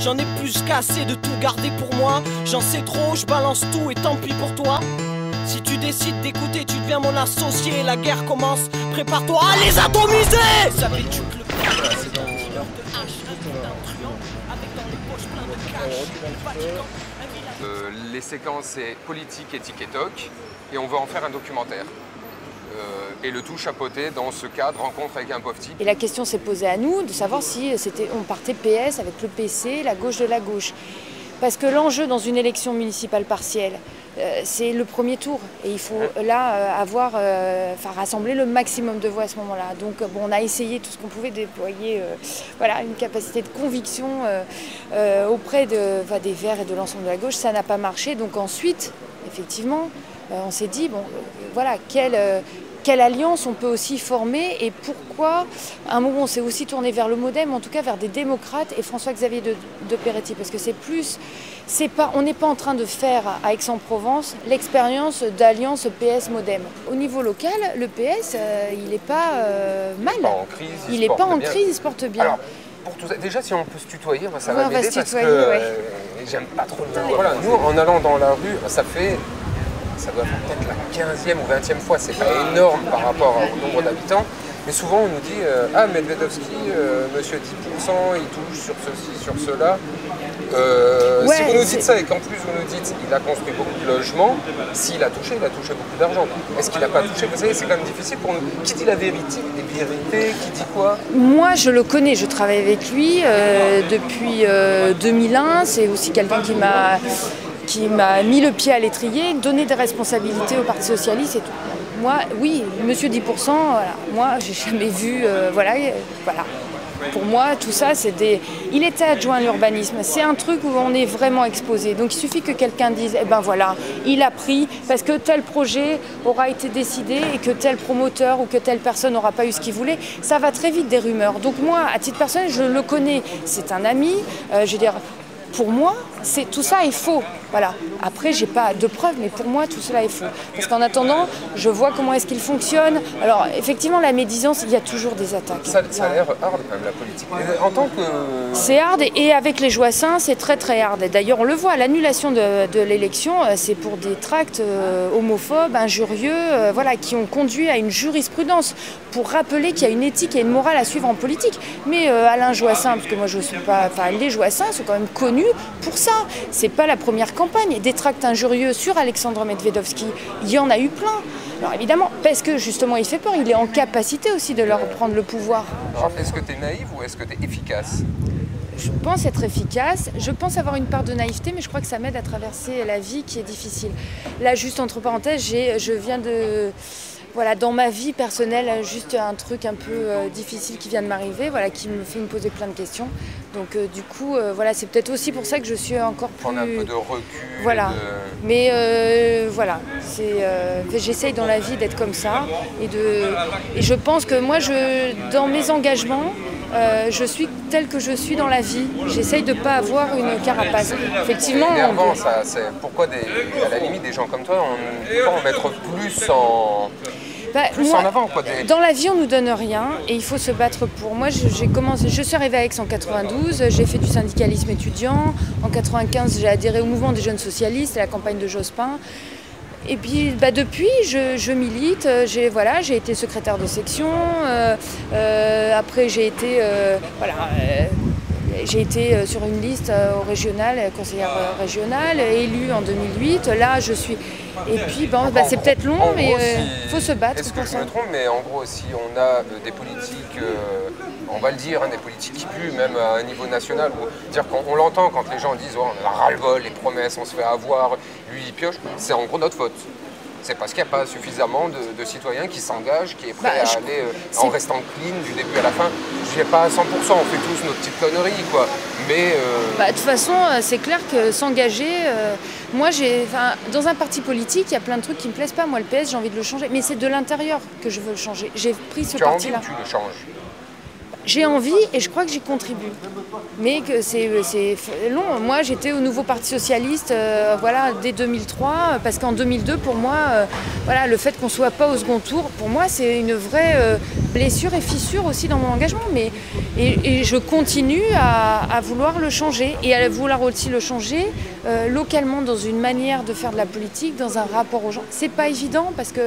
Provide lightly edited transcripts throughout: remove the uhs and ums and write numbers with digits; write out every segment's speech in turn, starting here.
J'en ai plus qu'assez de tout garder pour moi. J'en sais trop, je balance tout et tant pis pour toi. Si tu décides d'écouter, tu deviens mon associé. La guerre commence, prépare-toi à les atomiser. Savais-tu que le pire, c'est un dealer de hache, un putain de truand, avec dans les poches plein de cash, le Vatican, un village. Les séquences, c'est politique et tic et toc, et on veut en faire un documentaire. Et le tout chapeauté dans ce cadre, rencontre avec un pauvre type. Et la question s'est posée à nous de savoir si on partait PS avec le PC, la gauche de la gauche. Parce que l'enjeu dans une élection municipale partielle, c'est le premier tour. Et il faut là rassembler le maximum de voix à ce moment-là. Donc bon, on a essayé tout ce qu'on pouvait déployer, voilà, une capacité de conviction auprès des Verts et de l'ensemble de la gauche. Ça n'a pas marché. Donc ensuite, effectivement, on s'est dit, bon, voilà, quelle alliance on peut aussi former et pourquoi, à un moment, on s'est aussi tourné vers le MoDem, en tout cas vers des démocrates et François-Xavier de Peretti, parce que on n'est pas en train de faire à Aix-en-Provence l'expérience d'alliance PS-MoDem. Au niveau local, le PS, il n'est pas mal. Il n'est pas en crise, il se porte bien. Alors, pour tout ça, déjà, si on peut se tutoyer, ça va on va m'aider se parce tutoyer, que ouais. J'aime pas trop le... Voilà, nous, en allant dans la rue, ça doit faire peut-être la 15e ou 20e fois, c'est pas énorme par rapport au nombre d'habitants, mais souvent on nous dit ah, Medvedovski, monsieur 10%, il touche sur ceci, sur cela. Ouais, si vous nous dites ça et qu'en plus vous nous dites il a construit beaucoup de logements, s'il a touché beaucoup d'argent. Est-ce qu'il n'a pas touché? Vous savez, c'est quand même difficile pour nous. Qui dit la vérité? Qui dit quoi? Moi, je le connais, je travaille avec lui depuis 2001. C'est aussi quelqu'un qui m'a mis le pied à l'étrier, donné des responsabilités au Parti Socialiste et tout. Moi, oui, monsieur 10%, voilà. Moi, j'ai jamais vu, voilà. Pour moi, tout ça, il était adjoint à l'urbanisme. C'est un truc où on est vraiment exposé. Donc, il suffit que quelqu'un dise, eh ben voilà, il a pris parce que tel projet aura été décidé et que tel promoteur ou que telle personne n'aura pas eu ce qu'il voulait. Ça va très vite, des rumeurs. Donc, moi, à titre personnel, je le connais. C'est un ami. Je veux dire, pour moi, tout ça est faux. Voilà. Après, j'ai pas de preuves, mais pour moi, tout cela est faux. Parce qu'en attendant, je vois comment est-ce qu'il fonctionne. Alors, effectivement, la médisance, il y a toujours des attaques. Ça a l'air hard quand même, la politique. En tant que... C'est hard, et avec les Joassins, c'est très très hard. D'ailleurs, on le voit, l'annulation de l'élection, c'est pour des tracts homophobes, injurieux, voilà, qui ont conduit à une jurisprudence pour rappeler qu'il y a une éthique et une morale à suivre en politique. Mais Alain Joassin, parce que moi je ne suis pas... Enfin, les Joassins sont quand même connus pour ça. C'est pas la première campagne. Des tracts injurieux sur Alexandre Medvedovski, il y en a eu plein. Alors évidemment, parce que justement il fait peur, il est en capacité aussi de leur prendre le pouvoir. Est-ce que tu es naïve ou est-ce que tu es efficace? Je pense être efficace, je pense avoir une part de naïveté, mais je crois que ça m'aide à traverser la vie qui est difficile. Là, juste entre parenthèses, je viens de... Voilà, dans ma vie personnelle, juste un truc un peu difficile qui vient de m'arriver, voilà, qui me fait me poser plein de questions. Donc du coup, voilà, c'est peut-être aussi pour ça que je suis encore plus... Prendre un peu de recul. Voilà, mais voilà, j'essaye dans la vie d'être comme ça. Et je pense que moi, dans mes engagements, je suis telle que je suis dans la vie. J'essaye de ne pas avoir une carapace. Effectivement. C'est énervant, ça. Pourquoi, à la limite, des gens comme toi, on ne peut pas en mettre plus en... en avant, quoi. Dans la vie, on ne nous donne rien et il faut se battre pour. Moi, je suis arrivée à Aix en 92, j'ai fait du syndicalisme étudiant. En 95, j'ai adhéré au mouvement des jeunes socialistes, à la campagne de Jospin. Et puis depuis, je milite, j'ai été secrétaire de section, après j'ai été, sur une liste au régional, conseillère régionale, élue en 2008. Là, je suis... Et puis, c'est peut-être long, mais il faut se battre. Est-ce que je me trompe? Mais en gros, si on a des politiques, on va le dire, des politiques qui puent, même à un niveau national, dire qu'on l'entend quand les gens disent oh, on a ras-le-bol, les promesses, on se fait avoir, lui il pioche, c'est en gros notre faute. C'est parce qu'il n'y a pas suffisamment de citoyens qui s'engagent, qui est prêt à aller en restant clean du début à la fin. Je ne dis pas à 100%, on fait tous nos petites conneries, quoi. Mais... de toute façon, c'est clair que s'engager... moi, dans un parti politique, il y a plein de trucs qui ne me plaisent pas. Moi, le PS, j'ai envie de le changer. Mais c'est de l'intérieur que je veux le changer. J'ai pris ce parti-là. Tu as envie que tu le changes? j'ai envie et je crois que j'y contribue. Mais que c'est long. Moi, j'étais au nouveau Parti Socialiste voilà, dès 2003, parce qu'en 2002, pour moi, voilà, le fait qu'on ne soit pas au second tour, pour moi, c'est une vraie blessure et fissure aussi dans mon engagement. Et je continue à vouloir le changer et à vouloir aussi le changer localement dans une manière de faire de la politique, dans un rapport aux gens. C'est pas évident parce que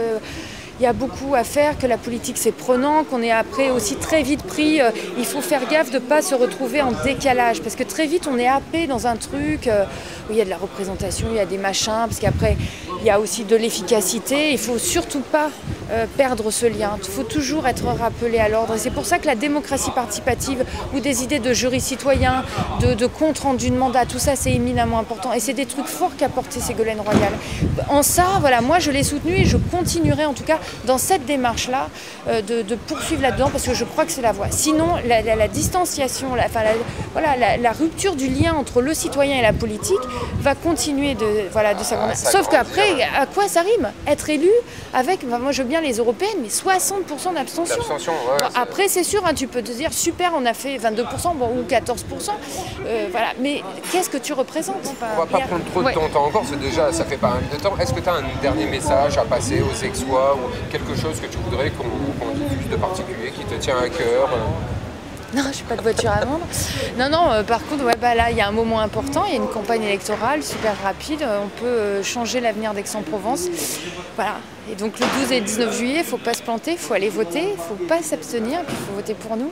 il y a beaucoup à faire, que la politique c'est prenant, qu'on est après aussi très vite pris. Il faut faire gaffe de ne pas se retrouver en décalage parce que très vite on est happé dans un truc où il y a de la représentation, il y a des machins, parce qu'après il y a aussi de l'efficacité. Il ne faut surtout pas perdre ce lien. Il faut toujours être rappelé à l'ordre. Et c'est pour ça que la démocratie participative ou des idées de jury citoyen, de compte rendu de mandat, tout ça c'est éminemment important. Et c'est des trucs forts qu'a porté Ségolène Royal. En ça, voilà, moi je l'ai soutenu et je continuerai en tout cas dans cette démarche-là de poursuivre là-dedans parce que je crois que c'est la voie. Sinon, la distanciation, la rupture du lien entre le citoyen et la politique va continuer de s'agrandir. Sauf qu'après, à quoi ça rime? Être élu avec, moi je veux bien les européennes, mais 60% d'abstention. Ouais, après, c'est sûr, hein, tu peux te dire, super, on a fait 22% bon, ou 14%. Voilà. Mais qu'est-ce que tu représentes? On va pas prendre trop de ton temps encore, c'est déjà, ça fait pas mal de temps. Est-ce que tu as un dernier message à passer aux Aixois ou quelque chose que tu voudrais qu'on diffuse de particulier, qui te tient à cœur? Non, je n'ai pas de voiture à vendre. Non, par contre, là, il y a un moment important, il y a une campagne électorale super rapide, on peut changer l'avenir d'Aix-en-Provence. Voilà. Et donc le 12 et le 19 juillet, il ne faut pas se planter, il faut aller voter, il ne faut pas s'abstenir, puis il faut voter pour nous.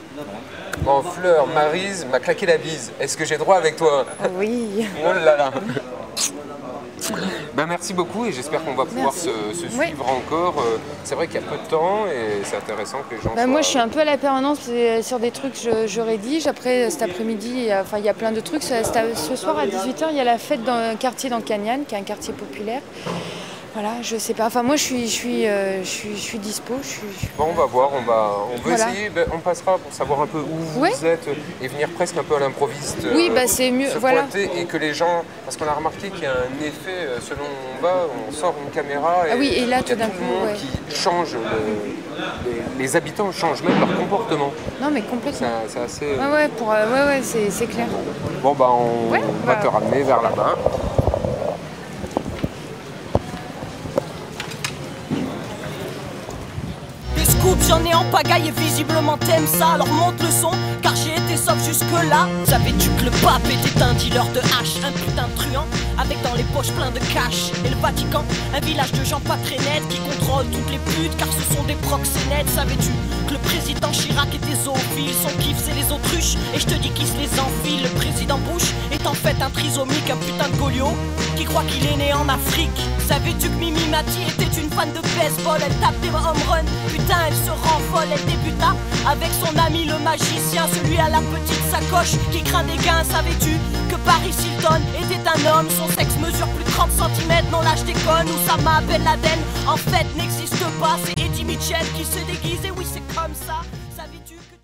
Bon, Fleur, Maryse m'a claqué la bise. Est-ce que j'ai droit avec toi? Oui. Oh là là. Ben, merci beaucoup et j'espère qu'on va pouvoir se suivre encore. C'est vrai qu'il y a peu de temps et c'est intéressant que les gens soient... Moi je suis un peu à la permanence sur des trucs que je rédige. Après cet après-midi, il y a plein de trucs. Ce soir à 18h, il y a la fête dans un quartier dans Cagnan, qui est un quartier populaire. Voilà, je sais pas. Enfin, moi, je suis dispo. Bon, on va voir. On veut essayer. Ben, on passera pour savoir un peu où vous êtes et venir presque un peu à l'improviste. Oui, c'est mieux. Voilà. Et que les gens, parce qu'on a remarqué qu'il y a un effet selon où on va, on sort une caméra et là, tout d'un coup, qui change. Les habitants changent même leur comportement. Non, mais complètement. C'est assez. C'est clair. Bon, on va te ramener vers là-bas. J'en ai en pagaille et visiblement t'aimes ça. Alors monte le son car j'ai été sauf jusque là. Savais-tu que le pape était un dealer de hache, un putain de truand avec dans les poches plein de cash. Et le Vatican, un village de gens pas très nets qui contrôlent toutes les putes car ce sont des proxénètes. Savais-tu que le président Chirac était zoophile? Son kiff c'est les autruches et je te dis qu'il se les enfile. Le président Bush est en fait un trisomique, un putain de Goliot qui croit qu'il est né en Afrique. Savais-tu que Mimi Mati était une fan de baseball? Elle tape des home runs, putain elle se rend folle. Elle débuta avec son ami le magicien, celui à la petite sacoche qui craint des gains. Savais-tu que Paris Hilton était un homme? Son sexe mesure plus de 30 cm, non là je déconne. Oussama Ben Laden en fait n'existe pas, c'est Eddie Mitchell qui se déguise. Et oui c'est comme ça. Savais-tu que